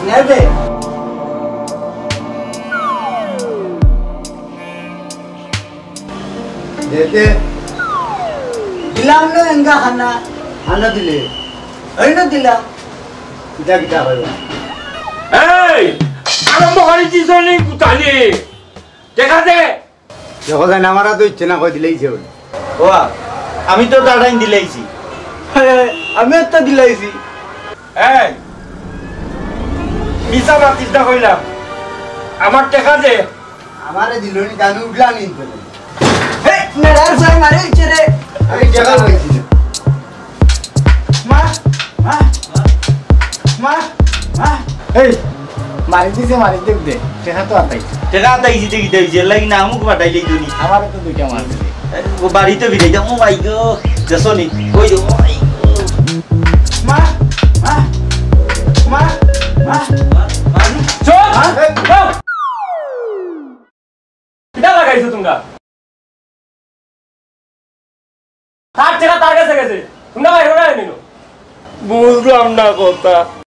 নেবে যেতে দিলাম না এঙ্গা খানা আনা দিলে এই না দিলাম কিটা কিটা হইব এই আরম্ভ করেছিস নি কুতালি দেখা দে দেখো যায় না আমারা তো ইচ্ছে না কই দিলেইছে বলে ও আমি তো দাঁড়াই দিলাইছি আমি একটা দিলাইছি এই মিছা মাতিসটা কইলাম আমার দেখা দে আমারে দিলনি জানি উঠলা নি বলে এই নেড়ার সাই মারে ইচরে আমি জায়গা হইছি মা মা মা মা এই মারি দিছে দে দেখা তো আতাই টেকা তাইছি দেখি তাইছি লাগি না আমুক বাটাইলেই দুনি আমারে তো দুইটা মার দিছে ও বাড়িতে বিরাই যাও ও মাই গো দেশনি কই যাও মা মা মা মা চল কিটা লাগাইছো তোমরা তার টাকা তার কাছে গেছে তোমরা বাইরে না নিনো বুঝলাম না কথা